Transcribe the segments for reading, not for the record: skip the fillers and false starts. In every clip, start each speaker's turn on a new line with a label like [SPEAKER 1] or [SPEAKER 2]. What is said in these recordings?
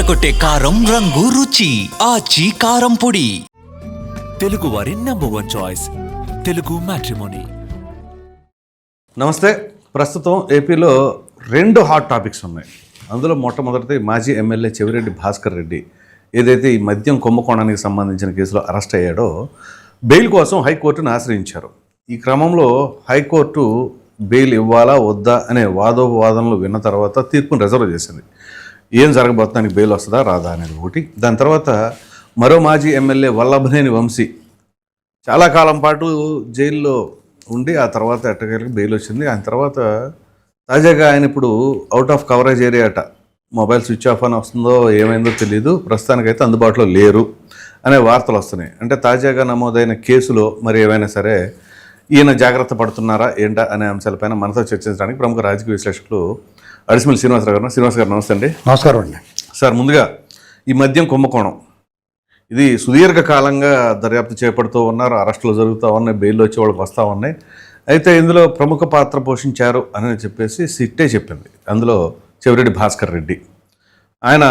[SPEAKER 1] అదరగొట్టే కారం రంగు రుచి ఆచి కారం పొడి.
[SPEAKER 2] తెలుగు వారి నంబర్ 1 చాయిస్ తెలుగు మ్యాట్రిమోనీ.
[SPEAKER 3] నమస్తే. ప్రస్తుతం ఏపీలో 2 హాట్ టాపిక్స్ ఉన్నాయి. అందులో మొట్టమొదటిది మాజీ ఎమ్మెల్యే చెవిరెడ్డి భాస్కర్ రెడ్డి ఏదైతే ఈ మద్యం కుంభకోణానికి సంబంధించిన కేసులో అరెస్ట్ అయ్యాడో బెయిల్ కోసం హైకోర్టును ఆశ్రయించారు. ఈ క్రమంలో హైకోర్టు బెయిల్ ఇవ్వాలా వద్దా అనే వాదోపవాదనలు విన్న తర్వాత తీర్పును రిజర్వ్ చేసింది. ఏం జరగబోతున్నానికి బెయిల్ వస్తుందా రాదా అనేది ఒకటి. దాని తర్వాత మరో మాజీ ఎమ్మెల్యే వల్లభనేని వంశీ చాలా కాలం పాటు జైల్లో ఉండి ఆ తర్వాత ఎట్టకేలకు బెయిల్ వచ్చింది. ఆయన తర్వాత తాజాగా ఆయన ఇప్పుడు అవుట్ ఆఫ్ కవరేజ్ ఏరియా అట, మొబైల్ స్విచ్ ఆఫ్ అని వస్తుందో ఏమైందో తెలియదు, ప్రస్తుతానికైతే అందుబాటులో లేరు అనే వార్తలు వస్తున్నాయి. అంటే తాజాగా నమోదైన కేసులో మరి ఏమైనా సరే ఈయన జాగ్రత్త పడుతున్నారా ఏంటా అనే అంశాలపైన మనతో చర్చించడానికి ప్రముఖ రాజకీయ విశ్లేషకులు అడిసిమల్లి శ్రీనివాసరావు గారు. శ్రీనివాస్ గారు నమస్తే అండి.
[SPEAKER 4] నమస్కారం అండి.
[SPEAKER 3] సార్, ముందుగా ఈ మద్యం కుంభకోణం ఇది సుదీర్ఘకాలంగా దర్యాప్తు చేపడుతూ ఉన్నారు, అరెస్టులు జరుగుతూ ఉన్నాయి, బెయిల్ వచ్చే వాళ్ళకి వస్తూ ఉన్నాయి. అయితే ఇందులో ప్రముఖ పాత్ర పోషించారు అని చెప్పేసి సిట్టే చెప్పింది. అందులో చెవిరెడ్డి భాస్కర్ రెడ్డి ఆయన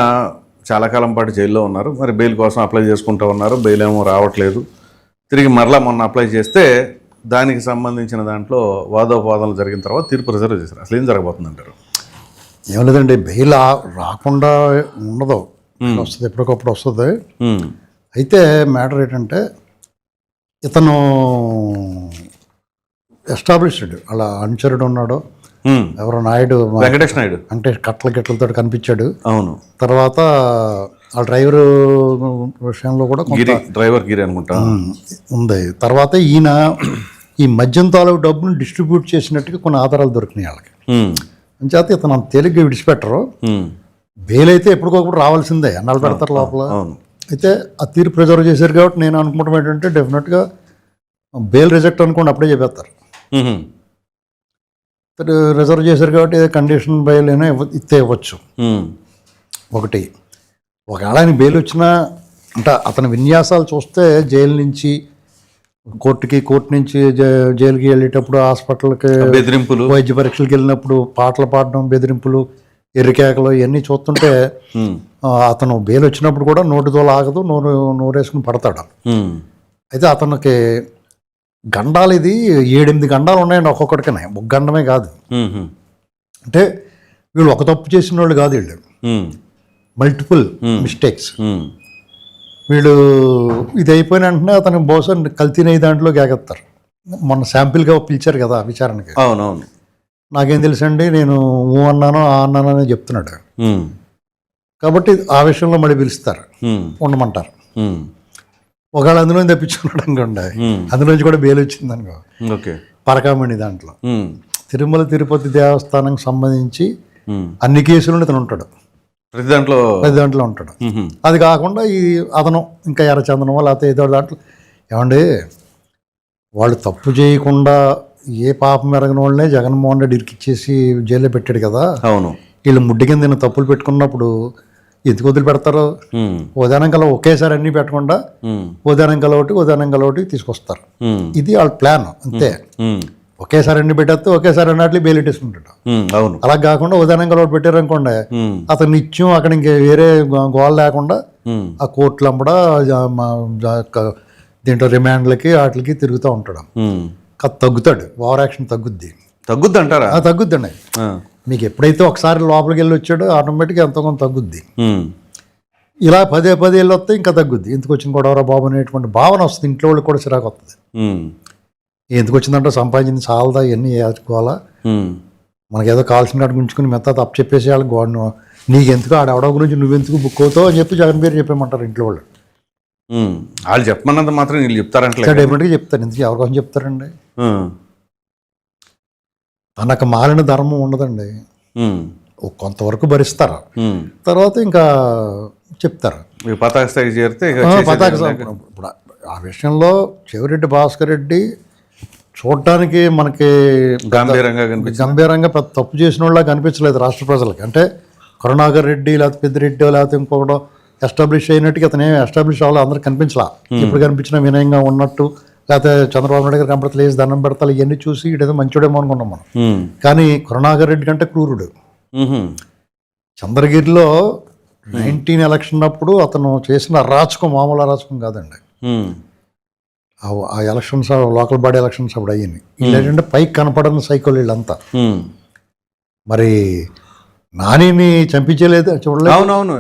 [SPEAKER 3] చాలా కాలం పాటు జైల్లో ఉన్నారు. మరి బెయిల్ కోసం అప్లై చేసుకుంటూ ఉన్నారు, బెయిల్ ఏమో రావట్లేదు. తిరిగి మరలా మొన్న అప్లై చేస్తే దానికి సంబంధించిన దాంట్లో వాదోపవాదాలు జరిగిన తర్వాత తీర్పు రిజర్వ్ చేశారు. అసలు ఏం జరగబోతుంది అంటారు?
[SPEAKER 4] ఏం లేదండి, బెయిల్ రాకుండా ఉండదు, వస్తుంది, ఎప్పటికప్పుడు వస్తుంది. అయితే మ్యాటర్ ఏంటంటే ఇతను ఎస్టాబ్లిష్డ్ అలా అనుచరుడు ఉన్నాడు, ఎవరో నాయుడు,
[SPEAKER 3] వెంకటేష్ నాయుడు,
[SPEAKER 4] అంటే గిట్లతో కనిపించాడు.
[SPEAKER 3] అవును.
[SPEAKER 4] తర్వాత ఆ డ్రైవర్ విషయంలో కూడా
[SPEAKER 3] డ్రైవర్ గిరి అనుకుంటా
[SPEAKER 4] ఉంది. తర్వాత ఈయన ఈ మద్యం తాలూకు డబ్బును డిస్ట్రిబ్యూట్ చేసినట్టుగా కొన్ని ఆధారాలు దొరికినాయి వాళ్ళకి. అంచేత ఇతను అంత తేలిగ్గా విడిచిపెట్టరు. బెయిల్ అయితే ఎప్పటికొకప్పుడు రావాల్సిందే, అన్నాళ్ళు పెడతారు లోపల. అయితే ఆ తీర్పు రిజర్వ్ చేశారు కాబట్టి నేను అనుకుంటాం ఏంటంటే డెఫినెట్గా బెయిల్ రిజెక్ట్ అనుకోండి అప్పుడే చెప్పేస్తారు. రిజర్వ్ చేశారు కాబట్టి కండిషన్ బెయిల్ అయినా ఇస్తే ఇవ్వచ్చు. ఒకటి, ఒకవేళ ఆయన బెయిల్ వచ్చినా అంటే అతని విన్యాసాలు చూస్తే జైలు నుంచి కోర్టు నుంచి జైలుకి వెళ్ళేటప్పుడు, హాస్పిటల్కి
[SPEAKER 3] బెదిరింపులు,
[SPEAKER 4] వైద్య పరీక్షలకు వెళ్ళినప్పుడు పాటలు పాడడం, బెదిరింపులు, ఎర్రికేకలు ఇవన్నీ చూస్తుంటే అతను బెయిల్ వచ్చినప్పుడు కూడా నోటిదోలు ఆగదు, నోరేసుకుని పడతాడు. అయితే అతనికి గండాలు, ఇది 7-8 గండాలు ఉన్నాయండి ఒక్కొక్కటికనే, ఒక గండమే కాదు. అంటే వీళ్ళు ఒక తప్పు చేసిన వాళ్ళు కాదు, వీళ్ళు మల్టిపుల్ మిస్టేక్స్. వీళ్ళు ఇది అయిపోయిన వెంటనే అతను బహుశా కల్తీనే దాంట్లో ఎగేస్తారు. మొన్న శాంపిల్గా పిలిచారు కదా విచారణకి.
[SPEAKER 3] అవునవును.
[SPEAKER 4] నాకేం తెలుసండి, నేను అన్నానో అన్నానని చెప్తున్నాడు కాబట్టి ఆ విషయంలో మళ్ళీ పిలుస్తారు, ఉండమంటారు. ఒకవేళ అందులో తెప్పించుకున్నాడు అనుకోండి, అందులోంచి కూడా బెయిల్ వచ్చింది అనుకో, పరకామణి దాంట్లో తిరుమల తిరుపతి దేవస్థానానికి సంబంధించి అన్ని కేసులు ఇతను ఉంటాడు, ప్రతి దాంట్లో ఉంటాడు. అది కాకుండా ఈ అతను ఇంకా ఎర్రచందనం లేకపోతే ఏదో దాంట్లో, ఏమండి వాళ్ళు తప్పు చేయకుండా ఏ పాపం ఎరగని వాళ్ళనే జగన్మోహన్ రెడ్డి ఇరికిచ్చేసి జైల్లో పెట్టాడు కదా.
[SPEAKER 3] అవును.
[SPEAKER 4] వీళ్ళు ముడ్డి కింద తప్పులు పెట్టుకున్నప్పుడు ఎందుకు వదిలి పెడతారు? ఉదాహరణ కల ఒకేసారి అన్ని పెట్టకుండా ఉదాహరణ కలవటి తీసుకొస్తారు. ఇది వాళ్ళ ప్లాన్ అంతే. ఒకేసారి అన్ని పెట్టేస్తే ఒకేసారి అన్నట్లు బెయిల్ ఇట్టేసుకుంటాడు.
[SPEAKER 3] అవును.
[SPEAKER 4] అలా కాకుండా ఉదాహరణ కలవటి పెట్టారు అనుకోండి, అతను నిత్యం అక్కడ ఇంక వేరే గోల్ లేకుండా ఆ కోర్టులు అమ్మడా దీంట్లో రిమాండ్లకి వాటికి తిరుగుతూ ఉంటాడు. తగ్గుతాడు, ఓవర్ యాక్షన్ తగ్గుద్ది
[SPEAKER 3] అంటారా?
[SPEAKER 4] తగ్గుద్దండి. మీకు ఎప్పుడైతే ఒకసారి లోపలికి వెళ్ళి వచ్చాడో ఆటోమేటిక్గా ఎంతో కొంత తగ్గుద్ది. ఇలా 10 వెళ్ళి వస్తే ఇంకా తగ్గుద్ది. ఎందుకు వచ్చిన గొడవరా బాబు అనేటువంటి భావన వస్తుంది, ఇంట్లో వాళ్ళకి కూడా చిరాకు వస్తుంది. ఎందుకు వచ్చిందంటే సంపాదించింది చాలదా, ఇవన్నీ వేసుకోవాలా, మనకేదో కావాల్సిన వాటి గుంచుకుని మెత్త తప్పు చెప్పేసి వాళ్ళకి గోడ నీకెందుకు ఆడవడం గురించి నువ్వెందుకు బుక్ అవుతావు అని చెప్పి జగన్ పేరు చెప్పేమంటారు ఇంట్లో వాళ్ళు.
[SPEAKER 3] వాళ్ళు చెప్పమన్నంత మాత్రం వీళ్ళు చెప్తారంటే
[SPEAKER 4] డెఫినెట్గా చెప్తారు. ఎందుకు ఎవరికోసం చెప్తారండి? తనకు మారిన ధర్మం ఉండదండి. కొంతవరకు భరిస్తారు, తర్వాత ఇంకా చెప్తారు.
[SPEAKER 3] పతాక స్థాయికి చేరితే
[SPEAKER 4] ఇప్పుడు ఆ విషయంలో చెవిరెడ్డి భాస్కర్ రెడ్డి చూడటానికి మనకి గంభీరంగా పెద్ద తప్పు చేసిన వాళ్ళ కనిపించలేదు రాష్ట్ర ప్రజలకి. అంటే కరుణాకర్ రెడ్డి లేకపోతే పెద్దిరెడ్డి లేకపోతే ఇంకొకటో ఎస్టాబ్లిష్ అయినట్టుగా అతనే ఎస్టాబ్లిష్ అవ్వాలి, అందరికి కనిపించలా. ఇప్పుడు కనిపించిన వినయంగా ఉన్నట్టు, లేకపోతే చంద్రబాబు నాయుడు గారు కనపడతలు వేసి దండం పెడతారు, ఇవన్నీ చూసి ఇటేదో మంచోడేమో అనుకున్నాం మనం. కానీ కరుణాకర్ రెడ్డి కంటే క్రూరుడు. చంద్రగిరిలో 19 ఎలక్షన్ అప్పుడు అతను చేసిన అరాచకం మామూలు అరాచకం కాదండి. ఆ ఎలక్షన్స్ లోకల్ బాడీ ఎలక్షన్స్ అప్పుడు అయ్యింది. వీళ్ళు ఏంటంటే పైకి కనపడని సైకిల్ వీళ్ళంతా. మరి నానిని చంపించలేదు చూడలేదు.
[SPEAKER 3] అవునవును,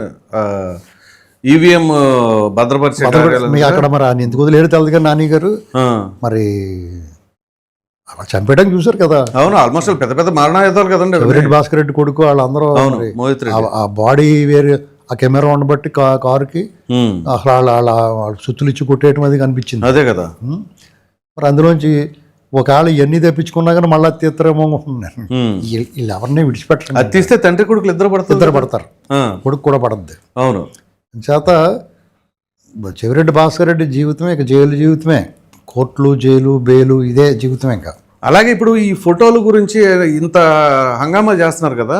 [SPEAKER 3] ఈవీఎం భద్రపరిచే
[SPEAKER 4] మీ అక్కడ మరి ఆయన ఎందుకు వదిలేడు తెలదు కానీ నాని గారు మరి అలా చంపేయడానికి చూసారు కదా.
[SPEAKER 3] అవును, ఆల్మోస్ట్ పెద్ద పెద్ద మరణాయుధాలు కదండి.
[SPEAKER 4] రెడ్డి భాస్కర్ రెడ్డి కొడుకు వాళ్ళందరూ ఆ బాడీ వేరే ఆ కెమెరా ఉండబట్టి కారుకి అసలు వాళ్ళ సుత్తులు ఇచ్చి కొట్టేయటం అది కనిపించింది.
[SPEAKER 3] అదే కదా.
[SPEAKER 4] మరి అందులోంచి ఒకవేళ ఇవన్నీ తెప్పించుకున్నా కానీ మళ్ళీ తీస్తారేమో అనుకుంటున్నాను. వీళ్ళు ఎవరిని విడిచిపెట్టరు.
[SPEAKER 3] అది తీస్తే తండ్రి కొడుకులు ఇద్దరు పడతారు,
[SPEAKER 4] కొడుకు కూడా పడద్ది.
[SPEAKER 3] అవును.
[SPEAKER 4] చేత చెవిరెడ్డి భాస్కర్ రెడ్డి జీవితమే ఇక జైలు జీవితమే, కోర్టులు జైలు బెయిలు ఇదే జీవితమే. ఇంకా
[SPEAKER 3] అలాగే ఇప్పుడు ఈ ఫోటోల గురించి ఇంత హంగామా చేస్తున్నారు కదా,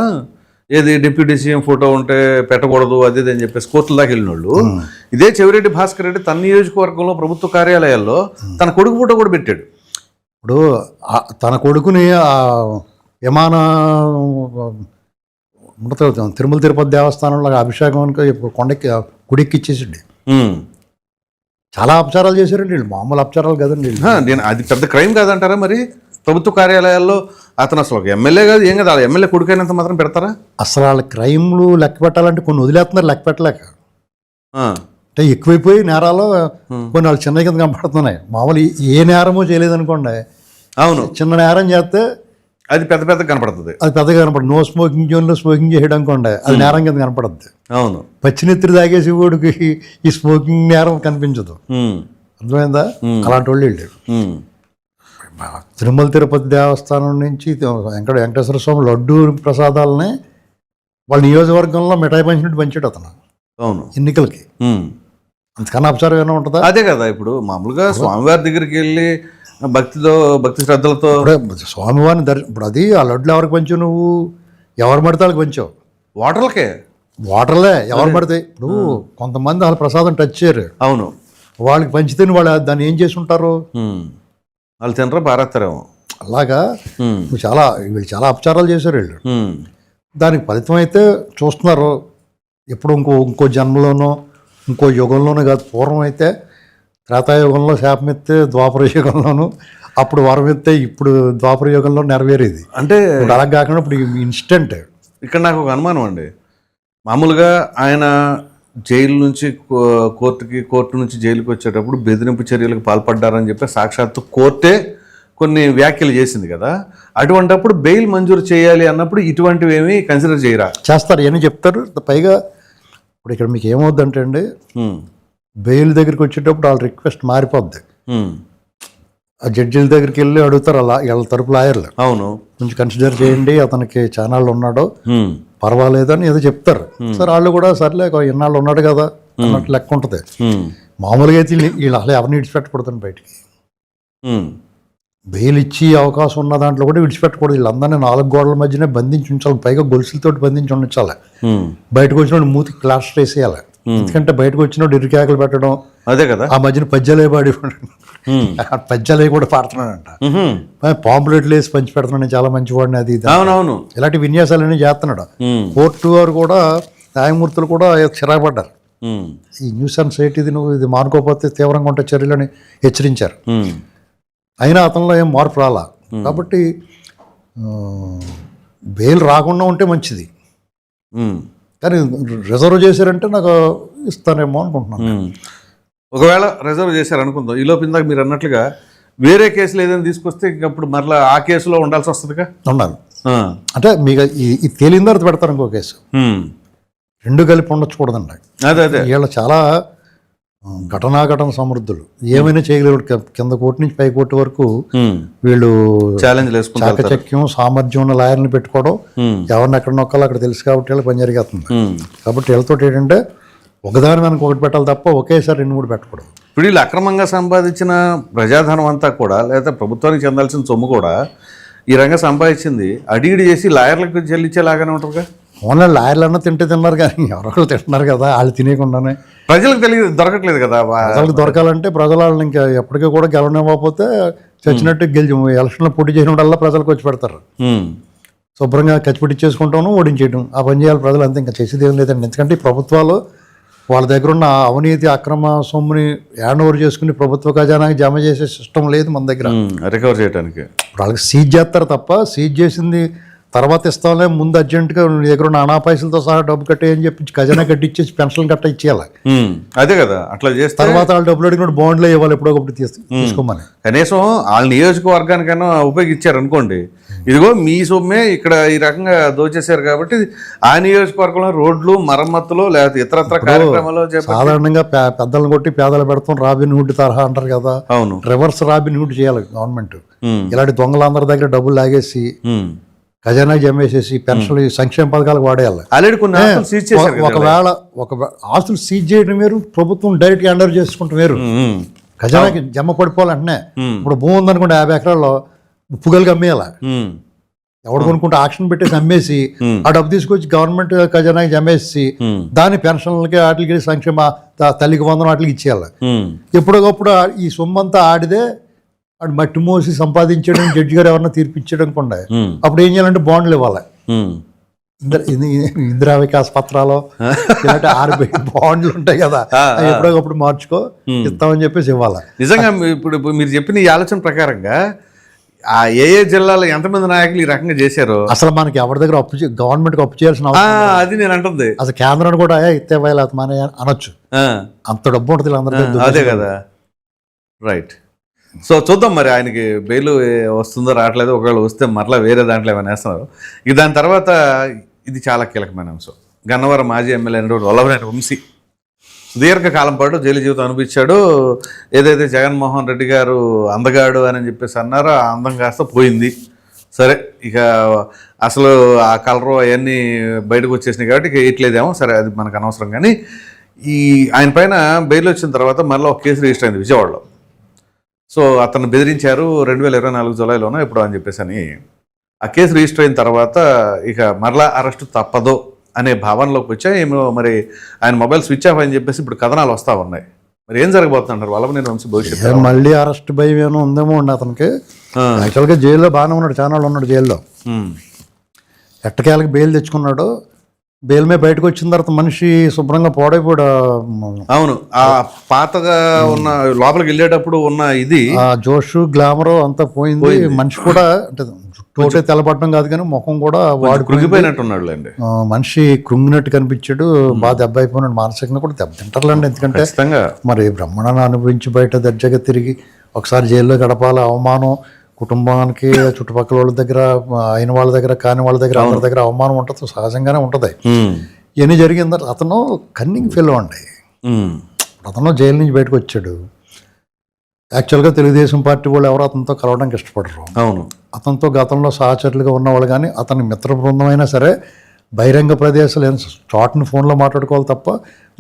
[SPEAKER 3] ఏది డిప్యూటీ సీఎం ఫోటో ఉంటే పెట్టకూడదు అది అని చెప్పేసి కోర్టుల దాకా వెళ్ళిన వాళ్ళు, ఇదే చెవిరెడ్డి భాస్కర్ రెడ్డి తన నియోజకవర్గంలో ప్రభుత్వ కార్యాలయాల్లో తన కొడుకు ఫోటో కూడా పెట్టాడు.
[SPEAKER 4] ఇప్పుడు తన కొడుకుని విమాన తిరుమల తిరుపతి దేవస్థానంలో అభిషేకానికి కొండకి గుడికి ఇచ్చేసిండి. చాలా అపచారాలు చేశారండి వీళ్ళు, మామూలు అపచారాలు కదండి.
[SPEAKER 3] నేను అది పెద్ద క్రైమ్ కాదంటారా మరి? ప్రభుత్వ కార్యాలయాల్లో అతను అసలు ఒక ఎమ్మెల్యే కాదు, ఏం కదా, ఎమ్మెల్యే కొడుకైనంత మాత్రం పెడతారా?
[SPEAKER 4] అసలు వాళ్ళ క్రైమ్లు లెక్క పెట్టాలంటే కొన్ని వదిలేస్తున్నారు లెక్క పెట్టలేక. అంటే ఎక్కువైపోయి నేరాలు కొన్ని వాళ్ళు చిన్న కింద కనపడుతున్నాయి. మామూలు ఏ నేరమో చేయలేదనుకోండి,
[SPEAKER 3] అవును,
[SPEAKER 4] చిన్న నేరం చేస్తే
[SPEAKER 3] అది పెద్ద పెద్ద కనపడుతుంది.
[SPEAKER 4] అది పెద్దగా కనపడదు. నో స్మోకింగ్ జోన్లో స్మోకింగ్ చేయడం అనుకోండి, అది నేరం కింద కనపడద్ది.
[SPEAKER 3] అవును,
[SPEAKER 4] పచ్చినెత్తిరి తాగేసి వాడికి ఈ స్మోకింగ్ నేరం కనిపించదు. అర్థమైందా? అలాంటి వాళ్ళు వెళ్ళారు. తిరుమల తిరుపతి దేవస్థానం నుంచి వెంకటేశ్వర స్వామి లడ్డూ ప్రసాదాలని వాళ్ళ నియోజకవర్గంలో మిఠాయి పంచినట్టు పంచాడు అతను.
[SPEAKER 3] అవును,
[SPEAKER 4] ఎన్నికలకి. అంతకన్నా అపచారం ఏమైనా ఉంటుందా?
[SPEAKER 3] అదే కదా. ఇప్పుడు మామూలుగా స్వామివారి దగ్గరికి వెళ్ళి భక్తి శ్రద్ధలతో
[SPEAKER 4] స్వామివారిని ఇప్పుడు అది ఆ లడ్లు ఎవరికి పంచావు నువ్వు? ఎవరు పడితే వాళ్ళకి పంచావు. వాటర్లే ఎవరు పడితే. ఇప్పుడు కొంతమంది వాళ్ళ ప్రసాదం టచ్ చేయరు.
[SPEAKER 3] అవును,
[SPEAKER 4] వాళ్ళకి పంచితే వాళ్ళు దాన్ని ఏం చేసి ఉంటారు?
[SPEAKER 3] వాళ్ళు తినరా పారేస్తారేమో.
[SPEAKER 4] అలాగా వీళ్ళు చాలా అపచారాలు చేశారు వీళ్ళు. దానికి ఫలితం అయితే చూస్తున్నారు. ఎప్పుడు ఇంకో జన్మలోనో ఇంకో యుగంలోనో కాదు. పూర్వం అయితే త్రేతాయుగంలో శాపమెత్తే ద్వాపర యుగంలోను, అప్పుడు వరం ఎత్తే ఇప్పుడు ద్వాపర యుగంలో నెరవేరేది.
[SPEAKER 3] అంటే
[SPEAKER 4] అలా కాకుండా ఇప్పుడు ఇన్స్టెంట్.
[SPEAKER 3] ఇక్కడ నాకు ఒక అనుమానం అండి. మామూలుగా ఆయన జైలు నుంచి కోర్టు నుంచి జైలుకి వచ్చేటప్పుడు బెదిరింపు చర్యలకు పాల్పడ్డారని చెప్పి సాక్షాత్తు కోర్టే కొన్ని వ్యాఖ్యలు చేసింది కదా. అటువంటిప్పుడు బెయిల్ మంజూరు చేయాలి అన్నప్పుడు ఇటువంటివి ఏమి కన్సిడర్ చేయరా?
[SPEAKER 4] చేస్తారు, ఏమని చెప్తారు. పైగా ఇప్పుడు ఇక్కడ మీకు ఏమవుద్దంటే అండి, బెయిల్ దగ్గరికి వచ్చేటప్పుడు వాళ్ళ రిక్వెస్ట్ మారిపోద్ది. ఆ జడ్జిల దగ్గరికి వెళ్ళి అడుగుతారు అలా వీళ్ళ తరపు లాయర్లు.
[SPEAKER 3] అవును, కొంచెం
[SPEAKER 4] కన్సిడర్ చేయండి, అతనికి ఛానళ్ళు ఉన్నాడో పర్వాలేదు అని ఏదో చెప్తారు. సార్ వాళ్ళు కూడా సర్లే ఇన్నాళ్ళు ఉన్నాడు కదా అన్నట్టు లెక్క ఉంటుంది. మామూలుగా అయితే వీళ్ళు అసలు ఎవరిని విడిచిపెట్టకూడదని బయటికి బెయిల్ ఇచ్చి అవకాశం ఉన్న దాంట్లో కూడా విడిచిపెట్టకూడదు. వీళ్ళందరినీ 4 గోడల మధ్యనే బంధించి ఉంచాలి. పైగా గొలుసులతో బంధించి ఉంచాలి. బయటకు వచ్చినప్పుడు మూతికి ప్లాస్టర్ వేసేయాలి. ఎందుకంటే బయటకు వచ్చినప్పుడు ఇరుకేకలు పెట్టడం,
[SPEAKER 3] అదే కదా.
[SPEAKER 4] ఆ మధ్యన పద్యాలే పాడి పద్యాలే కూడా పాడుతున్నాడంట. పాంప్లెట్లు వేసి పంచి పెడుతున్నాడు, చాలా మంచివాడిని అది ఇది.
[SPEAKER 3] అవునవును,
[SPEAKER 4] ఇలాంటి విన్యాసాలన్నీ చేస్తున్నాడు. కోర్టు వారు కూడా న్యాయమూర్తులు కూడా చిరాపడ్డారు. ఈ న్యూస్ అండ్ సైట్ ఇది మానుకోకపోతే తీవ్రంగా ఉంటే చర్యలని హెచ్చరించారు. అయినా అతనిలో ఏం మార్పు రాలా. కాబట్టి బెయిల్ రాకుండా ఉంటే మంచిది. కానీ రిజర్వ్ చేశారంటే నాకు ఇస్తానేమో అనుకుంటున్నాను.
[SPEAKER 3] ఒకవేళ రిజర్వ్ చేశారు అనుకుందాం, ఈలోపు ఇందాక మీరు అన్నట్లుగా వేరే కేసులు ఏదైనా తీసుకొస్తే ఇంకప్పుడు మరలా ఆ కేసులో ఉండాల్సి వస్తుందిగా.
[SPEAKER 4] ఉండాలి అంటే మీకు ఇది తేలిన తర్వాత పెడతారు ఇంకో కేసు. 2 కలిపి ఉండొచ్చుకూడదండి.
[SPEAKER 3] అదే
[SPEAKER 4] వీళ్ళు చాలా ఘటన సమృద్ధులు, ఏమైనా చేయగలరు. కింద కోర్టు నుంచి పై కోర్టు వరకు వీళ్ళు
[SPEAKER 3] ఛాలెంజ్
[SPEAKER 4] చాకచక్యం సామర్థ్యం ఉన్న లాయర్ని పెట్టుకోవడం, ఎవరిని ఎక్కడ నొక్కాలో అక్కడ తెలుసు కాబట్టి వీళ్ళకి పని జరిగేస్తుంది. కాబట్టి వీళ్ళతో ఏంటంటే ఒకదాని మనకు ఒకటి పెట్టాలి తప్ప ఒకేసారి 2-3 పెట్టకూడదు.
[SPEAKER 3] ఇప్పుడు వీళ్ళు అక్రమంగా సంపాదించిన ప్రజాధనం అంతా కూడా, లేదా ప్రభుత్వానికి చెందాల్సిన సొమ్ము కూడా ఈ రంగా సంపాదించింది అడిగిడి చేసి లాయర్లకు చెల్లించేలాగానే ఉంటుందిగా.
[SPEAKER 4] ఓన్లీ లాయర్లు అన్నా తిన్నారు కానీ ఎవరొకరు తింటున్నారు కదా, వాళ్ళు తినేయకుండానే.
[SPEAKER 3] ప్రజలకు దొరకట్లేదు కదా.
[SPEAKER 4] ప్రజలకు దొరకాలంటే ప్రజలు వాళ్ళని ఇంకా ఎప్పటికీ కూడా గెలవనివ్వకపోతే చచ్చినట్టు ఎలక్షన్లో పోటీ చేయడం వల్ల ప్రజలకు వచ్చి పెడతారు. శుభ్రంగా ఖచ్చిపెట్టించేసుకుంటాను, ఓడించేయడం. ఆ పని చేయాలి ప్రజలు, అంతే. ఇంకా చేసేది ఏం లేదండి. ఎందుకంటే ఈ ప్రభుత్వాలు వాళ్ళ దగ్గర ఉన్న అవినీతి అక్రమ సొమ్ముని హ్యాండ్ ఓవర్ చేసుకుని ప్రభుత్వ ఖజానాకి జమ చేసే సిస్టమ్ లేదు మన దగ్గర.
[SPEAKER 3] రికవర్ చేయడానికి
[SPEAKER 4] వాళ్ళకి సీజ్ చేస్తారు తప్ప, సీజ్ చేసింది తర్వాత ఇస్తాంలే, ముందు అర్జెంటుగా నీ దగ్గర ఉన్న అనా పైసలతో సహా డబ్బు కట్టేయని చెప్పి ఖజానా కట్టించేసి పెన్షన్ కట్ట ఇచ్చేయాలి.
[SPEAKER 3] అదే కదా, అట్లా చేస్తే
[SPEAKER 4] తర్వాత వాళ్ళు డబ్బులు అడిగినప్పుడు బాండ్లో ఇవ్వాలి, ఎప్పుడో ఒకటి తీసుకోమని.
[SPEAKER 3] కనీసం వాళ్ళ నియోజకవర్గానికైనా ఉపయోగించారు అనుకోండి, ఇదిగో మీ సొమ్మే ఇక్కడ ఈ రకంగా దోచేశారు కాబట్టి ఆ నియోజకవర్గంలో రోడ్లు మరమ్మతులు లేకపోతే ఇతరత్ర కార్యక్రమాలు
[SPEAKER 4] సాధారణంగా పెద్దలను కొట్టి పేదలు పెడతాం, రాబిన్ హుడ్ తరహా అంటారు కదా.
[SPEAKER 3] అవును,
[SPEAKER 4] రివర్స్ రాబిన్ హుడ్ చేయాలి గవర్నమెంట్. ఇలాంటి దొంగలందరి దగ్గర డబ్బులు లాగేసి ఖజానా జమేసేసి పెన్షన్లు సంక్షేమ పథకాలకు వాడేయాలి. ఒకవేళ ఆస్తులు సీజ్ చేయడం వేరు, ప్రభుత్వం డైరెక్ట్ హ్యాండ్ చేసుకుంటాం వేరు. ఖజానాకి జమ పడిపోవాలంటే ఇప్పుడు భూమి ఉందనుకుంటే 50 ఎకరాల్లో ఉప్పుగలికి అమ్మేయాల. ఎవడు కొనుక్కుంటే ఆక్షన్ పెట్టేసి అమ్మేసి ఆ డబ్బు తీసుకొచ్చి గవర్నమెంట్ ఖజానాకి జమేసి దాని పెన్షన్లకి వాటికి సంక్షేమ తల్లికి వందనం వాటికి ఇచ్చేయాలి. ఎప్పటికప్పుడు ఈ సొమ్మంతా ఆడిదే వాడు మట్టి మోసి సంపాదించడం, జడ్జి గారు ఎవరన్నా తీర్పిచ్చేయడం. అప్పుడు ఏం చేయాలంటే బాండ్లు ఇవ్వాలి. ఇందిరా వికాస్ పత్రాలు ఇలాంటి RBI బాండ్లు ఉంటాయి కదా, ఎప్పటికప్పుడు మార్చుకో ఇస్తామని చెప్పేసి ఇవ్వాలి.
[SPEAKER 3] నిజంగా ఇప్పుడు మీరు చెప్పిన ఈ ఆలోచన ప్రకారంగా ఆ ఏ జిల్లాలో ఎంతమంది నాయకులు ఈ రకంగా చేశారు?
[SPEAKER 4] అసలు మనకి ఎవరి దగ్గర గవర్నమెంట్కి అప్పు చేయాల్సిన
[SPEAKER 3] అది నేను అంటుంది.
[SPEAKER 4] అసలు కేంద్రాన్ని కూడా ఇస్తే మన అనొచ్చు, అంత డబ్బు ఉంటుంది అందరికీ.
[SPEAKER 3] అదే కదా, రైట్. సో చూద్దాం మరి ఆయనకి బెయిల్ వస్తుందో రావట్లేదో. ఒకవేళ వస్తే మరలా వేరే దాంట్లో ఏమైనా వేస్తున్నారు. ఇక దాని తర్వాత ఇది చాలా కీలకమైన అంశం. గన్నవరం మాజీ ఎమ్మెల్యే వల్లభనేని వంశీ సుదీర్ఘకాలం పాటు జైలు జీవితం అనిపించాడు. ఏదైతే జగన్మోహన్ రెడ్డి గారు అందగాడు అని చెప్పేసి అన్నారో ఆ అందం కాస్త పోయింది. సరే, ఇక అసలు ఆ కలరు అవన్నీ బయటకు వచ్చేసినాయి కాబట్టి ఇక వేయట్లేదేమో, సరే అది మనకు అనవసరం. కానీ ఈ ఆయన పైన బెయిల్ వచ్చిన తర్వాత మళ్ళీ ఒక కేసు రిజిస్టర్ అయింది విజయవాడలో. సో అతను బెదిరించారు 2024 జూలైలోనో ఎప్పుడో అని చెప్పేసి అని. ఆ కేసు రిజిస్టర్ అయిన తర్వాత ఇక మరలా అరెస్టు తప్పదో అనే భావనలోకి వచ్చాయి. ఏమో మరి ఆయన మొబైల్ స్విచ్ ఆఫ్ అని చెప్పేసి ఇప్పుడు కథనాలు వస్తూ ఉన్నాయి. మరి ఏం జరగబోతుంటారు వల్లభనేని వంశీ భవిష్యత్తు?
[SPEAKER 4] మళ్ళీ అరెస్ట్ భయం ఏమో ఉందేమో అండి అతనికి. యాక్చువల్గా జైల్లో బాగానే ఉన్నాడు, చాలా ఉన్నాడు జైల్లో. ఎట్టకేళ్ళకి బెయిల్ తెచ్చుకున్నాడు. బెయిల్ మీద బయటకు వచ్చిన తర్వాత మనిషి శుభ్రంగా పాడైపోయాడు.
[SPEAKER 3] అవును, ఆ పాతగా ఉన్న లోపలికి వెళ్ళేటప్పుడు ఉన్న ఇది
[SPEAKER 4] జోష్ గ్లామర్ అంతా పోయింది. మనిషి కూడా అంటే జుట్టు తెల్లబడడం కాదు కానీ ముఖం కూడా వాడు
[SPEAKER 3] కృంగిపోయినట్టున్నాడు అండి.
[SPEAKER 4] మనిషి కృంగినట్టు కనిపించాడు. బాగా దెబ్బ అయిపోయినాడు. మానసికంగా కూడా దెబ్బ తింటారులేండి. ఎందుకంటే మరి బ్రహ్మాండాన్ని అనుభవించి బయట దర్జాగా తిరిగి ఒకసారి జైల్లో గడపాలి. అవమానం కుటుంబానికి, చుట్టుపక్కల వాళ్ళ దగ్గర, అయిన వాళ్ళ దగ్గర, కాని వాళ్ళ దగ్గర, అందరి దగ్గర అవమానం ఉంటుంది, సహజంగానే ఉంటుంది. ఇవన్నీ జరిగిన తర్వాత అతను కన్నింగ్ ఫెలో అండి. అతను జైలు నుంచి బయటకు వచ్చాడు. యాక్చువల్గా తెలుగుదేశం పార్టీ వాళ్ళు ఎవరు అతనితో కలవడానికి ఇష్టపడరు.
[SPEAKER 3] అవును,
[SPEAKER 4] అతనితో గతంలో సహచరులుగా ఉన్నవాళ్ళు కానీ అతని మిత్ర బృందం అయినా సరే బహిరంగ ప్రదేశాలు చాట్ని ఫోన్లో మాట్లాడుకోవాలి తప్ప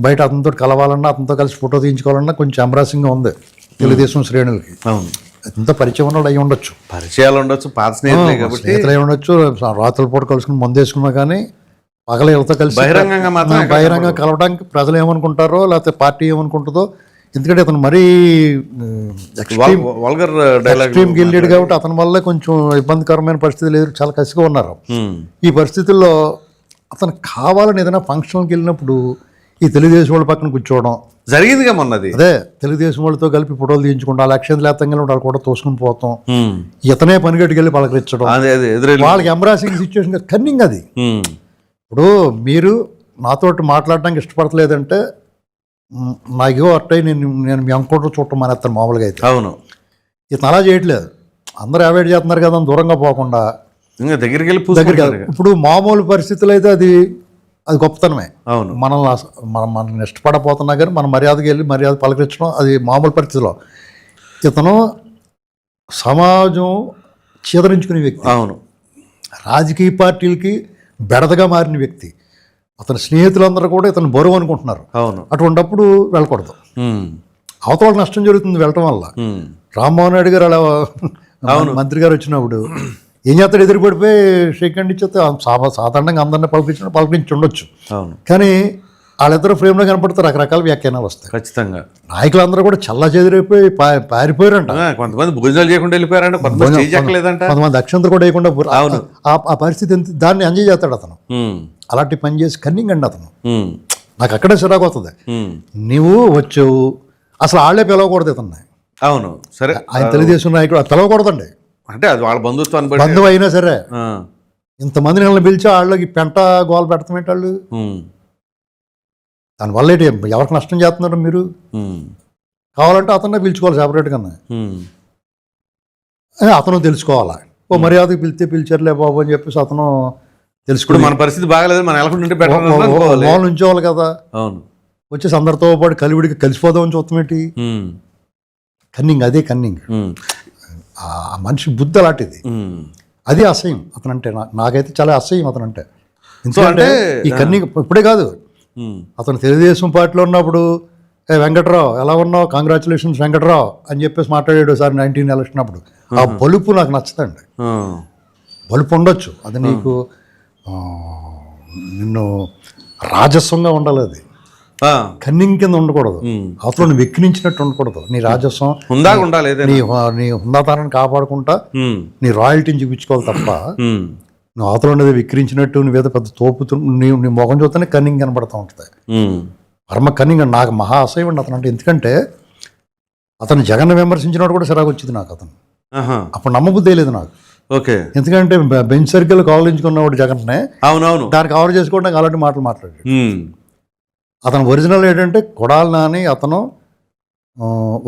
[SPEAKER 4] బయట అతనితో కలవాలన్నా, అతనితో కలిసి ఫోటో తీయించుకోవాలన్నా కొంచెం ఎంబ్రాసింగ్గా ఉంది తెలుగుదేశం శ్రేణులకి.
[SPEAKER 3] అవును,
[SPEAKER 4] ఎంత పరిచయం ఉన్న అయి ఉండొచ్చు,
[SPEAKER 3] పరిచయాలు ఉండొచ్చు, పాత స్నేహితులు
[SPEAKER 4] అయి ఉండొచ్చు, రాత్రుల పూట కలుసుకుని మందేసుకున్నా కానీ పగల ఎవరితో కలిసి బహిరంగంగా కలవడానికి ప్రజలు ఏమనుకుంటారో లేకపోతే పార్టీ ఏమనుకుంటుందో. ఎందుకంటే అతను మరీ ఎక్స్ట్రీమ్కి వెళ్ళాడు కాబట్టి అతని వల్ల కొంచెం ఇబ్బందికరమైన పరిస్థితులు లేదు, చాలా కసిగా ఉన్నారు. ఈ పరిస్థితుల్లో అతను కావాలని ఏదైనా ఫంక్షన్కి వెళ్ళినప్పుడు ఈ తెలుగుదేశం వాళ్ళ పక్కన కూర్చోవడం
[SPEAKER 3] జరిగిందిగా మొన్నది.
[SPEAKER 4] అదే తెలుగుదేశం వాళ్ళతో కలిపి ఫోటోలు తీయించుకుంటాం, లక్ష్యంగా వాళ్ళు కూడా తోసుకుని పోతాం, ఇతనే పనిగట్టుకెళ్ళి పలకరించడం, వాళ్ళకి ఎంబ్రాసింగ్ సిచ్యువేషన్ కన్నింగ్ అది. ఇప్పుడు మీరు నాతోటి మాట్లాడడానికి ఇష్టపడలేదంటే నాకేవో అట్టయి నేను మీ అంకోటర్ చూడటం మానేస్తాను మామూలుగా అయితే.
[SPEAKER 3] అవును,
[SPEAKER 4] ఇతను అలా చేయట్లేదు. అందరూ అవాయిడ్ చేస్తున్నారు కదా, దూరంగా పోకుండా
[SPEAKER 3] దగ్గరికి వెళ్ళి.
[SPEAKER 4] ఇప్పుడు మామూలు పరిస్థితులు అయితే అది గొప్పతనమే.
[SPEAKER 3] అవును,
[SPEAKER 4] మనల్ని ఇష్టపడపోతున్నా కానీ మన మర్యాదకి వెళ్ళి మర్యాద పలకరించడం అది మామూలు పరిస్థితిలో. ఇతను సమాజం చీదరించుకునే వ్యక్తి.
[SPEAKER 3] అవును,
[SPEAKER 4] రాజకీయ పార్టీలకి బెడదగా మారిన వ్యక్తి. అతని స్నేహితులందరూ కూడా ఇతను బరువు అనుకుంటున్నారు.
[SPEAKER 3] అవును,
[SPEAKER 4] అటువంటిప్పుడు వెళ్ళకూడదు. అవతల నష్టం జరుగుతుంది వెళ్ళటం వల్ల. రామ్మోహన్ రెడ్డి గారు అలా మంత్రి గారు వచ్చినప్పుడు ఏం చేస్తాడు, ఎదురుపడిపోయి షేక్ హ్యాండ్ ఇచ్చేస్తే సాధారణంగా అందరినీ పలకరించి ఉండొచ్చు. కానీ వాళ్ళిద్దరు ఫ్రేమ్లో కనపడితే రకరకాల వ్యాఖ్యానాలు వస్తాయి.
[SPEAKER 3] ఖచ్చితంగా
[SPEAKER 4] నాయకులందరూ కూడా చల్ల చెదిరైపోయి పారిపోయారంట.
[SPEAKER 3] కొంతమంది భోజనాలు చేయకుండా వెళ్ళిపోయారంట, కొంతమంది చేయలేదంట,
[SPEAKER 4] కొంతమంది అక్షంతలు కూడా వేయకుండా ఆ పరిస్థితి దాన్ని ఎంజాయ్ చేస్తాడు అతను. అలాంటి పని చేసి కన్నింగ్ అండి అతను. నాకు అక్కడే చిరాకు వస్తుంది. నువ్వు వచ్చావు, అసలు వాళ్ళే పిలవకూడదు ఇతన్ని.
[SPEAKER 3] అవును సరే,
[SPEAKER 4] ఆయన తెలుగుదేశం నాయకుడు పిలవకూడదండి.
[SPEAKER 3] అంటే అది వాళ్ళ బంధుత్వాన్ని
[SPEAKER 4] బంధువు అయినా సరే ఇంతమంది వాళ్ళని పిలిచి వాళ్ళకి పెంట గోల పెడతామేంటి వాళ్ళు? దానివల్ల ఏంటి, ఎవరికి నష్టం చేస్తున్నారు మీరు? కావాలంటే అతన్నే పిలుచుకోవాలి సెపరేట్గా. అతను తెలుసుకోవాలా, ఓ మర్యాదకి పిలిస్తే పిలిచారులే బాబు అని చెప్పేసి అతను తెలుసుకుని
[SPEAKER 3] మన పరిస్థితి బాగలేదు, మన
[SPEAKER 4] వాళ్ళు ఉంచేవాళ్ళు కదా.
[SPEAKER 3] అవును,
[SPEAKER 4] వచ్చేసి అందరితో పాటు కలివిడికి కలిసిపోదామని చూస్తామేంటి? కన్నింగ్, అదే కన్నింగ్. ఆ మనిషి బుద్ధి అలాంటిది. అది అసహ్యం అతనంటే. నాకైతే చాలా అసహ్యం అతనంటే. ఎందుకంటే ఈ కన్నింగ్ ఇప్పుడే కాదు, అతను తెలుగుదేశం పార్టీలో ఉన్నప్పుడు వెంకట్రావు ఎలా ఉన్నావు, కంగ్రాచులేషన్స్ వెంకట్రావు అని చెప్పేసి మాట్లాడాడు సార్ 19 ఎలక్షన్ అప్పుడు. ఆ బలుపు నాకు నచ్చదండి. బలుపు ఉండొచ్చు, అది నీకు నిన్ను రాజస్వంగా ఉండాలి. అది కన్నింగ్ కింద ఉండకూడదు, అవతల నువ్వు వెక్కిరించినట్టు ఉండకూడదు. నీ రాజస్వం
[SPEAKER 3] ఉండాలి,
[SPEAKER 4] నీ హుందాతనాన్ని కాపాడుకుంటా నీ రాయల్టీని చూపించుకోవాలి తప్ప నువ్వు అవతల ఉండేది విక్రించినట్టు నువ్వేదో పెద్ద తోపుతూ నీ మొఖం చూస్తేనే కన్నింగ్ కనబడతా ఉంటుంది. పరమ కన్నింగ్. నాకు మహా అసహ్యం అండి అతను అంటే. ఎందుకంటే అతను జగన్ విమర్శించినప్పుడు కూడా సిరాకు వచ్చింది నాకు. అతను అప్పుడు నమ్మబుద్ధి లేదు నాకు.
[SPEAKER 3] ఓకే,
[SPEAKER 4] ఎందుకంటే బెంచ్ సర్కిల్ కవలించుకున్నవాడు జగన్నే.
[SPEAKER 3] అవునవును,
[SPEAKER 4] దాన్ని కవర్ చేసుకోవడానికి అలాంటి మాటలు మాట్లాడాడు. అతను ఒరిజినల్ ఏంటంటే కొడాలి నాని. అతను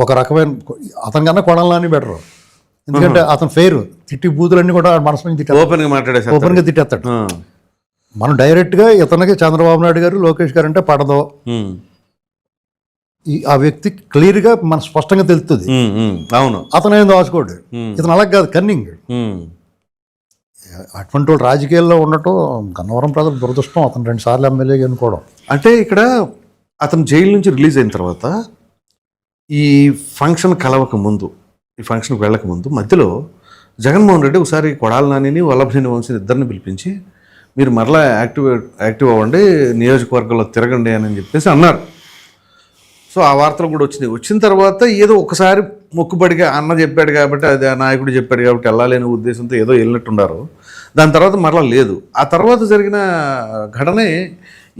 [SPEAKER 4] ఒక రకమైన, అతని కన్నా కొడాలి నాని బెటర్. ఎందుకంటే అతను ఫెయిర్, తిట్టి బూతులన్నీ కూడా మనసు నుంచి ఓపెన్గా తిట్టేస్తాడు. మనం డైరెక్ట్గా ఇతనికి చంద్రబాబు నాయుడు గారు, లోకేష్ గారు అంటే పడదు. ఆ వ్యక్తి క్లియర్గా మన స్పష్టంగా తెలుస్తుంది.
[SPEAKER 3] అవును,
[SPEAKER 4] అతను ఏం దాచుకోడు. ఇతను అలాగే కాదు, కన్నింగ్. అటువంటి వాళ్ళు రాజకీయాల్లో ఉండటం గన్నవరం ప్రజలు దురదృష్టం. అతను 2 సార్లు ఎమ్మెల్యేగా అనుకోవడం.
[SPEAKER 3] అంటే ఇక్కడ అతను జైలు నుంచి రిలీజ్ అయిన తర్వాత ఈ ఫంక్షన్ కలవక ముందు, ఈ ఫంక్షన్కి వెళ్ళక ముందు మధ్యలో జగన్మోహన్ రెడ్డి ఒకసారి కొడాలి నానిని, వల్లభనేని వంశీ ఇద్దరిని పిలిపించి మీరు మరలా యాక్టివ్ అవ్వండి, నియోజకవర్గంలో తిరగండి అని చెప్పేసి అన్నారు. సో ఆ వార్తలు కూడా వచ్చిన తర్వాత ఏదో ఒకసారి మొక్కుబడిగా అన్న చెప్పాడు కాబట్టి, అది ఆ నాయకుడు చెప్పాడు కాబట్టి వెళ్ళాలనే ఉద్దేశంతో ఏదో వెళ్ళినట్టున్నారు. దాని తర్వాత మరలా లేదు. ఆ తర్వాత జరిగిన ఘటనే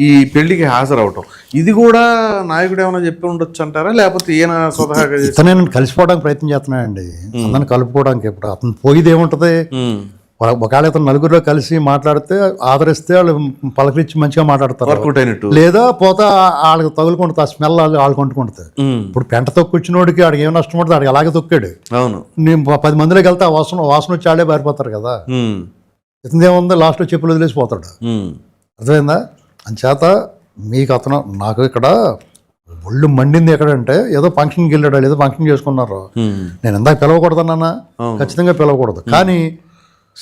[SPEAKER 3] ఈ పెళ్లికి హాజరవటం. ఇది కూడా నాయకుడు ఏమైనా చెప్పి ఉండొచ్చు అంటారా, లేకపోతే ఈయన స్వతహాగా
[SPEAKER 4] నేను కలిసిపోవడానికి ప్రయత్నం చేస్తున్నానండి. అందరిని కలుపుకోవడానికి. ఇప్పుడు అతను పోయిది ఏముంటది? ఒకవేళ ఇతను నలుగురిలో కలిసి మాట్లాడితే ఆదరిస్తే వాళ్ళు పలకరించి మంచిగా మాట్లాడతారు, లేదా పోతే వాళ్ళకి తగులుకుంటుంది, ఆ స్మెల్ వాళ్ళు కొంటుకుంటుంది. ఇప్పుడు పెంట తొక్కొచ్చినోడికి ఆడికి ఏం నష్టం ఉంటుంది, ఆడికి అలాగే తొక్కాడు. నేను 10 మందిలోకి వెళ్తే ఆ వాసన వచ్చి ఆడే పారిపోతారు కదా. ఇతను ఏముంది, లాస్ట్లో చెప్పులు వదిలేసి పోతాడు. అర్థమైందా? అంచేత మీకు అతను, నాకు ఇక్కడ ఒళ్ళు మండింది ఎక్కడంటే, ఏదో ఫంక్షన్కి వెళ్ళాడు, ఏదో ఫంక్షన్ చేసుకున్నారు. నేను ఇందాక పిలవకూడదన్నా, ఖచ్చితంగా పిలవకూడదు. కానీ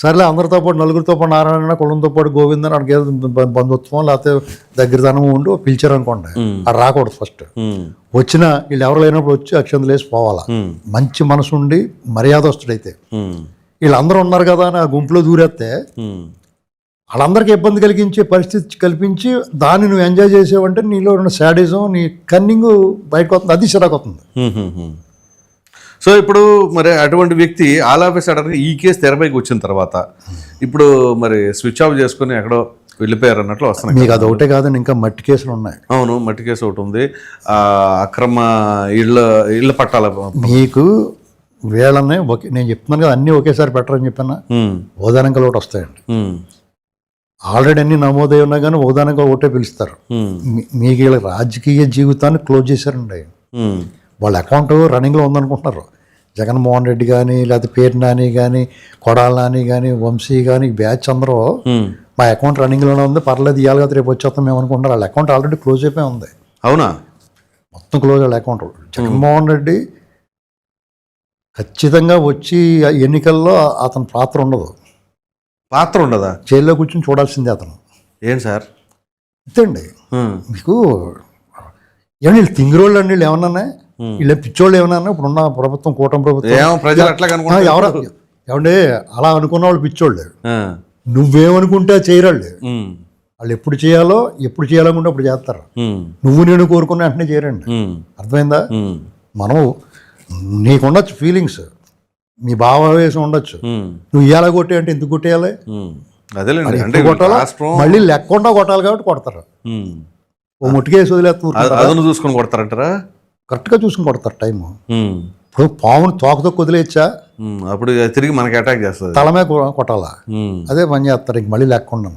[SPEAKER 4] సరేలే, అందరితో పాటు నలుగురితో పాటు నారాయణ, కులంతో పాటు గోవిందని అక్కడికి ఏదో బంధుత్వం లేకపోతే దగ్గరదనం ఉండి పిలిచారు అనుకోండి, అది రాకూడదు. ఫస్ట్ వచ్చిన వీళ్ళు ఎవరు లేనప్పుడు వచ్చి అక్షంతలు వేసి పోవాలా. మంచి మనసు ఉండి మర్యాదస్తుడైతే. వీళ్ళందరూ ఉన్నారు కదా అని ఆ గుంపులో దూరేస్తే వాళ్ళందరికీ ఇబ్బంది కలిగించే పరిస్థితి కల్పించి దాన్ని నువ్వు ఎంజాయ్ చేసేవంటే నీలో ఉన్న శాడిజం, నీ కన్నింగ్ బయటకు వస్తుంది. అది చిరాకు వస్తుంది.
[SPEAKER 3] సో ఇప్పుడు మరి అటువంటి వ్యక్తి ఆల్ ఆఫ్ ఎ సడన్ ఈ కేసు తెరపైకి వచ్చిన తర్వాత ఇప్పుడు మరి స్విచ్ ఆఫ్ చేసుకుని ఎక్కడో వెళ్ళిపోయారు అన్నట్లు వస్తున్నాయి.
[SPEAKER 4] మీకు అది ఒకటే కాదండి, ఇంకా మట్టి కేసులు ఉన్నాయి.
[SPEAKER 3] అవును, మట్టి కేసు ఒకటి ఉంది. అక్రమ ఇళ్ళ పట్టాల
[SPEAKER 4] మీకు వీళ్ళనే నేను చెప్తున్నాను కదా, అన్నీ ఒకేసారి పెట్టరని చెప్పాను. ఓదానంకలు ఒకటి వస్తాయండి. ఆల్రెడీ అన్ని నమోదై ఉన్నా కానీ ఓదానంగా ఒకటే పిలుస్తారు. మీకు వీళ్ళ రాజకీయ జీవితాన్ని క్లోజ్ చేశారండి. వాళ్ళ అకౌంట్ రన్నింగ్లో ఉందనుకుంటున్నారు. జగన్మోహన్ రెడ్డి కానీ, లేకపోతే పేరు నాని కానీ, కొడాలి నాని కానీ, వంశీ కానీ, బ్యాచ్ అందరూ మా అకౌంట్ రన్నింగ్లోనే ఉంది, పర్లేదు ఇవ్వాలి కదా, రేపు వచ్చేస్తాం మేము అనుకుంటున్నారు. వాళ్ళ అకౌంట్ ఆల్రెడీ క్లోజ్ అయిపోయి ఉంది.
[SPEAKER 3] అవునా?
[SPEAKER 4] మొత్తం క్లోజ్. వాళ్ళ అకౌంట్. జగన్మోహన్ రెడ్డి ఖచ్చితంగా వచ్చి ఎన్నికల్లో అతని పాత్ర ఉండదా? జైల్లో కూర్చొని చూడాల్సిందే అతను.
[SPEAKER 3] ఏంటి సార్
[SPEAKER 4] ఇంతండి. మీకు ఏమన్నా వీళ్ళు తింగిరోళ్ళు అండి, వీళ్ళు ఏమన్నా వీళ్ళ పిచ్చోళ్ళు ఏమన్నా ఇప్పుడున్న ప్రభుత్వం, కూటమి ప్రభుత్వం ఏమండి అలా అనుకున్న వాళ్ళు పిచ్చోళ్ళు. నువ్వేమనుకుంటే చేయరాళ్ళు. వాళ్ళు ఎప్పుడు చేయాలనుకుంటే అప్పుడు చేస్తారు. నువ్వు నేను కోరుకున్న వెంటనే చేయరండి. అర్థమైందా? మనం నీకుండొచ్చు ఫీలింగ్స్, మీ భావావేశం ఉండొచ్చు. నువ్వు ఇయ్యాల కొట్టే అంటే ఎందుకు కొట్టేయాలి?
[SPEAKER 3] అదేలేండి, అంటే
[SPEAKER 4] కొట్టాలా, మళ్ళీ లెక్కకుండా కొట్టాలి కాబట్టి కొడతారు. ఓ ముట్టుకేసి వదిలేస్తున్నారు,
[SPEAKER 3] అదను చూసుకొని కొడతారంటారా?
[SPEAKER 4] కరెక్ట్గా చూసుకుని కొడతారు టైము. ఇప్పుడు పామును తోకతో వదిలేచ్చా,
[SPEAKER 3] అప్పుడు తిరిగి మనకి అటాక్ చేస్తుంది,
[SPEAKER 4] తలమే కొట్టాలా. అదే పని చేస్తారు, ఇంక మళ్ళీ లేకుండా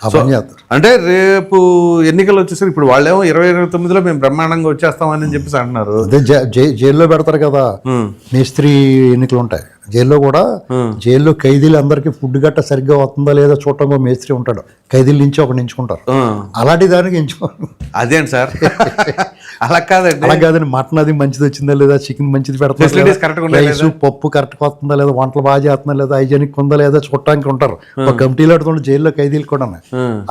[SPEAKER 4] ఆ పని చేస్తారు.
[SPEAKER 3] అంటే రేపు ఎన్నికలు వచ్చేసరికి ఇప్పుడు వాళ్ళేమో 2029లో మేము బ్రహ్మాండంగా వచ్చేస్తామని చెప్పేసి అంటున్నారు.
[SPEAKER 4] అదే జైల్లో పెడతారు కదా, మేస్త్రి ఎన్నికలు ఉంటాయి జైల్లో కూడా. జైల్లో ఖైదీలు అందరికీ ఫుడ్ గట్ట సరిగ్గా వస్తుందా లేదా చూడటం మేస్త్రి ఉంటాడు, ఖైదీల నుంచి ఒకటి ఎంచుకుంటారు. అలాంటి దానికి ఎంచుకోరు.
[SPEAKER 3] అదేంటి సార్? అలా కాదండి,
[SPEAKER 4] అలా కాదండి. మటన్ అది మంచిది వచ్చిందా లేదా, చికెన్ మంచిది పెడతారు, రైస్ పప్పు కరెక్ట్గా వస్తుందా లేదా, వంటలు బాగా చేస్తుందా లేదా, హైజెనిక్ ఉందా లేదా చూడటానికి ఉంటారు. ఒక కమిటీలో పెడుతుంటే జైల్లో ఖైదీలు కూడా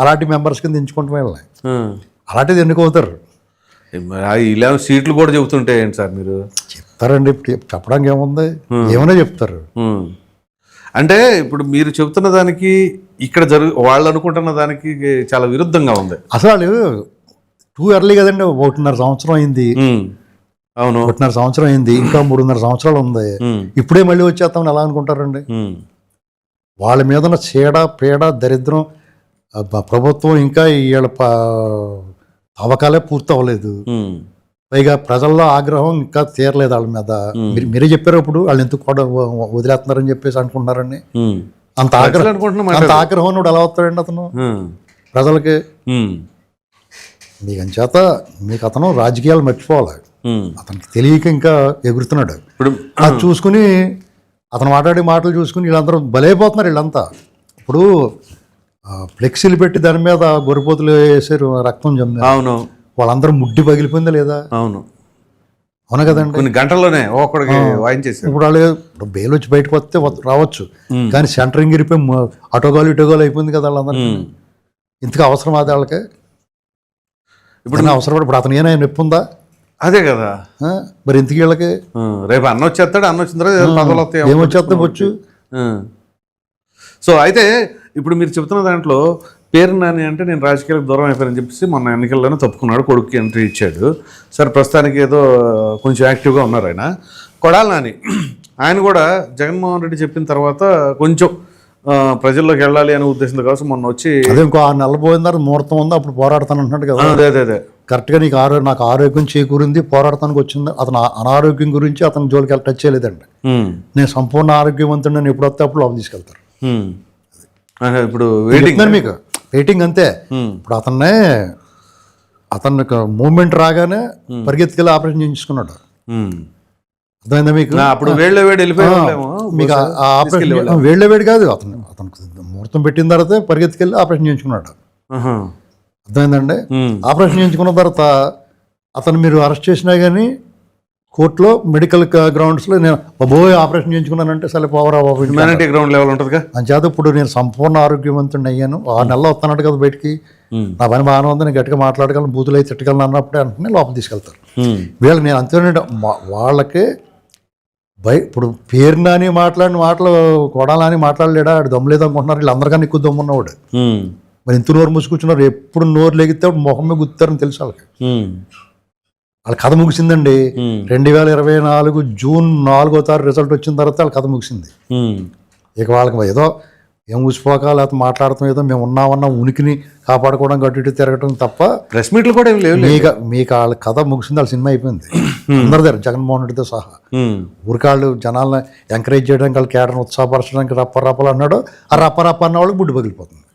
[SPEAKER 4] అలాంటి మెంబర్స్ కింద ఎంచుకుంటాం వెళ్ళాలి. అలాంటిది ఎన్నుకోతారు.
[SPEAKER 3] ఇలా సీట్లు కూడా చెబుతుంటే ఏంటి సార్ మీరు?
[SPEAKER 4] చెప్తారండి, చెప్పడానికి ఏముంది, ఏమైనా చెప్తారు.
[SPEAKER 3] అంటే ఇప్పుడు మీరు చెబుతున్న దానికి ఇక్కడ వాళ్ళు అనుకుంటున్న దానికి చాలా విరుద్ధంగా ఉంది.
[SPEAKER 4] అసలు టూ ఎర్లీ కదండి, 1.5 సంవత్సరం అయింది.
[SPEAKER 3] అవును,
[SPEAKER 4] 1.5 సంవత్సరం అయింది, ఇంకా 3.5 సంవత్సరాలు ఉంది. ఇప్పుడే మళ్ళీ వచ్చేస్తామని ఎలా అనుకుంటారండి? వాళ్ళ మీద ఉన్న చీడ పీడ దరిద్రం, ప్రభుత్వం ఇంకా వీళ్ళ తవ్వకాలే పూర్తి అవ్వలేదు. పైగా ప్రజల్లో ఆగ్రహం ఇంకా తీరలేదు వాళ్ళ మీద. మీరే చెప్పారు అప్పుడు వాళ్ళు ఎందుకు కూడా వదిలేస్తున్నారని చెప్పేసి అనుకుంటున్నారండి. అంత ఆగ్రహం ఎలా అవుతాడండి అతను ప్రజలకి? మీకు అంచేత మీకు అతను రాజకీయాలు మర్చిపోవాలి. అతనికి తెలియక ఇంకా ఎగురుతున్నాడు. అది చూసుకుని అతను మాట్లాడే మాటలు చూసుకుని వీళ్ళందరూ బలైపోతున్నారు. వీళ్ళంతా ఇప్పుడు ఫ్లెక్సీలు పెట్టి దాని మీద గొర్రెపోతులు వేసారు, రక్తం జమ్మారు.
[SPEAKER 3] అవును,
[SPEAKER 4] వాళ్ళందరూ ముడ్డి పగిలిపోయిందా లేదా?
[SPEAKER 3] అవును,
[SPEAKER 4] అవునా కదండి.
[SPEAKER 3] కొన్ని గంటల్లోనే ఒకడికి వాయించేసారు.
[SPEAKER 4] ఇప్పుడు వాళ్ళు ఇప్పుడు బెయిల్ వచ్చి బయటకు వస్తే రావచ్చు, కానీ సెంటరింగ్ ఇరిపోయి అటోగాలు ఇటోగాలు అయిపోయింది కదా వాళ్ళందరూ. ఇంతకు అవసరం అది వాళ్ళకి? ఇప్పుడు అవసరం. ఇప్పుడు అతను ఏమైనా నొప్పి ఉందా?
[SPEAKER 3] అదే కదా
[SPEAKER 4] మరి ఇంతకీ వీళ్ళకి
[SPEAKER 3] రేపు అన్న వచ్చేస్తాడు, అన్న వచ్చిన తర్వాత
[SPEAKER 4] ఏమొచ్చేస్తా వచ్చు.
[SPEAKER 3] సో అయితే ఇప్పుడు మీరు చెప్తున్న దాంట్లో పేరు నాని అంటే నేను రాజకీయాలకు దూరం అయిపోయానని చెప్పేసి మొన్న ఎన్నికల్లోనే తప్పుకున్నాడు, కొడుకుకి ఎంట్రీ ఇచ్చాడు. సరే ప్రస్తుతానికి ఏదో కొంచెం యాక్టివ్గా ఉన్నారు ఆయన. కొడాలి నాని ఆయన కూడా జగన్మోహన్ రెడ్డి చెప్పిన తర్వాత కొంచెం ప్రజల్లోకి వెళ్ళాలి అనే ఉద్దేశంతో కోసం మొన్న వచ్చి
[SPEAKER 4] అదే ఇంకో 6 నెలలు పోయిన తర్వాత ముహూర్తం ఉందా అప్పుడు పోరాడతాను అంటున్నాడు కదా.
[SPEAKER 3] అదే
[SPEAKER 4] కరెక్ట్గా నాకు ఆరోగ్యం చేకూరింది, పోరాడటానికి వచ్చింది. అతను అనారోగ్యం గురించి అతను జోలికి టచ్ చేయలేదండి. నేను సంపూర్ణ ఆరోగ్యవంతుడిని ఎప్పుడు వస్తే అప్పుడు లోపల తీసుకెళ్తారు.
[SPEAKER 3] ఇప్పుడు
[SPEAKER 4] మీకు వెయిటింగ్ అంతే. ఇప్పుడు అతను మూమెంట్ రాగానే పరిగెత్తుకెళ్ళి ఆపరేషన్ చేయించుకున్నాడు. అర్థమైందా మీకు?
[SPEAKER 3] అప్పుడు వేళ్ళ వేడి
[SPEAKER 4] మీకు ఆపరేషన్ వేళ్ళ వేడి కాదు, అతనికి ముహూర్తం పెట్టిన తర్వాత పరిగెత్తుకెళ్ళి ఆపరేషన్ చేయించుకున్నాడు. అర్థమైందండి. ఆపరేషన్ చేయించుకున్న తర్వాత అతను మీరు అరెస్ట్ చేసినా కానీ కోర్టులో మెడికల్ గ్రౌండ్స్లో నేను ఆపరేషన్ చేయించుకున్నానంటే సరే పోవరా బాబు,
[SPEAKER 3] హ్యుమానిటీ గ్రౌండ్ లెవెల్ ఉంటుంది.
[SPEAKER 4] అంచేత ఇప్పుడు నేను సంపూర్ణ ఆరోగ్యవంతుడిని అయ్యాను, 6 నెలలు వస్తున్నాడు కదా బయటికి, నా పని బాగానే ఉంది, నేను గట్టిగా మాట్లాడగలను, బూతులు అయితే తిట్టగలను అన్నప్పుడే అంటే లోపల తీసుకెళ్తారు. వీళ్ళకి నేను అంతే వాళ్ళకి ఇప్పుడు పేరు నాని మాట్లాడిన మాటలు కొడాలని మాట్లాడలేడా, ఆడు దమ్ము లేదు అనుకుంటున్నారు. వీళ్ళు అందరికన్నా ఎక్కువ దమ్ము ఉన్నవాడు. మరి ఇంత నోరు మూసుకూర్చున్నారు, ఎప్పుడు నోరు లేగితే మొహమ్మే గుర్తారని తెలుసు వాళ్ళకి. వాళ్ళ కథ ముగిసిందండి. 2024 జూన్ 4వ తారీఖు రిజల్ట్ వచ్చిన తర్వాత వాళ్ళ కథ ముగిసింది. ఇక వాళ్ళకి ఏదో ఏం ఊసిపోక లేకపోతే మాట్లాడతాం, ఏదో మేము ఉన్నామన్నా ఉనికిని కాపాడుకోవడం గట్టి ఇటు తిరగటం తప్ప
[SPEAKER 3] ప్రెస్ మీట్లు కూడా ఏం లేవు.
[SPEAKER 4] మీకు వాళ్ళ కథ ముగిసింది, వాళ్ళ సినిమా అయిపోయింది అందరి దగ్గర, జగన్మోహన్ రెడ్డితో సహా. ఊరికాళ్ళు జనాలను ఎంకరేజ్ చేయడానికి, వాళ్ళ కేటర్ని ఉత్సాహపరచడానికి రప్పరప్పలు అన్నాడు. ఆ రప్పరప్ప అన్న వాళ్ళకి బుడ్డు పగిలిపోతుంది.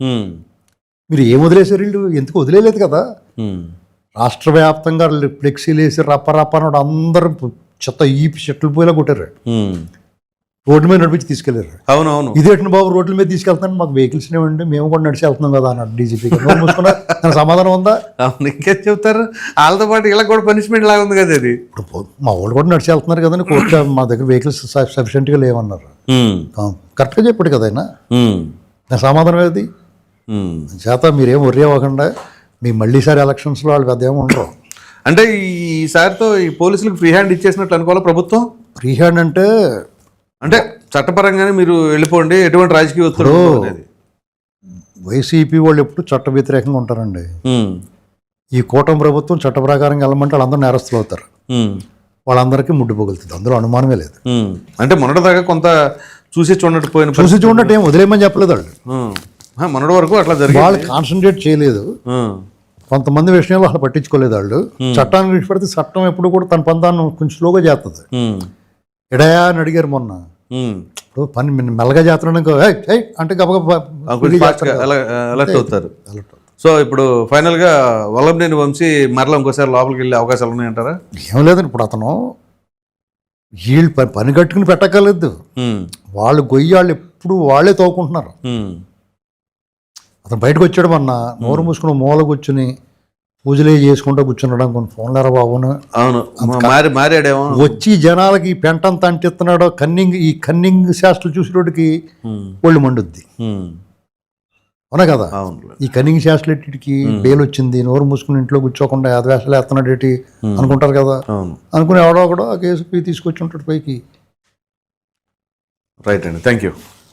[SPEAKER 4] మీరు ఏం వదిలేసారు? వీళ్ళు ఎందుకు వదిలేదు కదా. రాష్ట్ర వ్యాప్తంగా ఫ్లెక్సీలు వేసి రప్పరప్ప అన్నాడు, అందరూ చెత్త చెట్లు పోయేలా కొట్టారు, రోడ్ల మీద నడిపించి తీసుకెళ్లారు.
[SPEAKER 3] అవునవును,
[SPEAKER 4] ఇదేంటి బాబు రోడ్ల మీద తీసుకెళ్తాను, మాకు వెహికల్స్ ఇవ్వండి, మేము కూడా నడిచి వెళ్తున్నాం కదా అన్నాడు డీజీపీ. మూసుకున్నా సమాధానం ఉందా?
[SPEAKER 3] ఇంకేం చెప్తారు, వాళ్ళతో పాటు ఇలా కూడా పనిష్మెంట్ లాగా ఉంది కదా. అది
[SPEAKER 4] ఇప్పుడు మా వాళ్ళు కూడా నడిచి వెళ్తున్నారు కదా, కోర్టు మా దగ్గర వెహికల్స్ సఫిషియెంట్గా లేవన్నారు. కరెక్ట్గా చెప్పాడు కదా ఆయన. నా సమాధానం ఏది? చేత మీరేం వర్రీ అవ్వకుండా, మీ మళ్ళీసారి ఎలక్షన్స్లో వాళ్ళు పెద్ద ఏమి ఉండరు.
[SPEAKER 3] అంటే ఈసారితో ఈ పోలీసులకు ఫ్రీ హ్యాండ్ ఇచ్చేసినట్లు అనుకోవాలి ప్రభుత్వం.
[SPEAKER 4] ఫ్రీ హ్యాండ్ అంటే
[SPEAKER 3] చట్టపరంగానే మీరు వెళ్ళిపోండి, ఎటువంటి రాజకీయ ఒత్తిడి.
[SPEAKER 4] వైసీపీ వాళ్ళు ఎప్పుడు చట్ట వ్యతిరేకంగా ఉంటారండి.
[SPEAKER 3] ఉమ్,
[SPEAKER 4] ఈ కూటమి ప్రభుత్వం చట్ట ప్రకారంగా వెళ్ళమంటే వాళ్ళందరూ నేరస్తులు అవుతారు. వాళ్ళందరికీ ముడ్డు పగులుతుంది, అందులో అనుమానమే లేదు.
[SPEAKER 3] అంటే మొన్నటిదాకా కొంత చూసి చూడట్టు పోయిన
[SPEAKER 4] చూసి చూడటం ఏం వదిలేయమని చెప్పలేదు వాళ్ళు.
[SPEAKER 3] మొన్నటి వరకు అట్లా జరిగింది.
[SPEAKER 4] వాళ్ళు కాన్సన్ట్రేట్ చేయలేదు, కొంతమంది విషయంలో వాళ్ళు పట్టించుకోలేదు. వాళ్ళు చట్టాన్ని విడిచిపెడితే చట్టం ఎప్పుడు కూడా తన పని కొంచెం స్లోగా చేస్తుంది. ఎడయా అని అడిగారు మొన్న, ఇప్పుడు పని మెల్లగా చేస్తున్నాడు అంటే
[SPEAKER 3] అలర్ట్ అవుతారు. సో ఇప్పుడు ఫైనల్గా వల్లంనేని వంశీ మరలా ఇంకోసారి లోపలికి వెళ్ళే అవకాశాలు ఉన్నాయంటారా?
[SPEAKER 4] ఏం లేదండి, ఇప్పుడు అతను వీళ్ళు పని కట్టుకుని పెట్టక్కర్లేదు, వాళ్ళు గొయ్యి వాళ్ళు ఎప్పుడు వాళ్ళే తోకుంటున్నారు. అతను బయటకు వచ్చాడు మొన్న, నోరు మూసుకుని మూల కూర్చుని పూజలే చేసుకుంటూ కూర్చున్నాడు. కొన్ని ఫోన్లేరా బాబును.
[SPEAKER 3] అవును, మారాడేమో. వచ్చి
[SPEAKER 4] జనాలకి ఈ పెంటంతా అంటిస్తున్నాడో ఈ కన్నింగ్ శాస్త్రాలు చూసేటోడికి ఒళ్ళు మండుద్ది. అవునా కదా? ఈ కన్నింగ్ శాస్త్రాలకి బెయిల్ వచ్చింది, నోరు మూసుకుని ఇంట్లో కూర్చోకుండా యాదవేషాలు వేస్తున్నాడు ఏంటి అనుకుంటారు కదా. అనుకుని ఎవడో ఒకడో ఆ కేసు తీసుకొచ్చి ఉంటాడు పైకి.
[SPEAKER 3] రైట్ అండి, థ్యాంక్ యూ.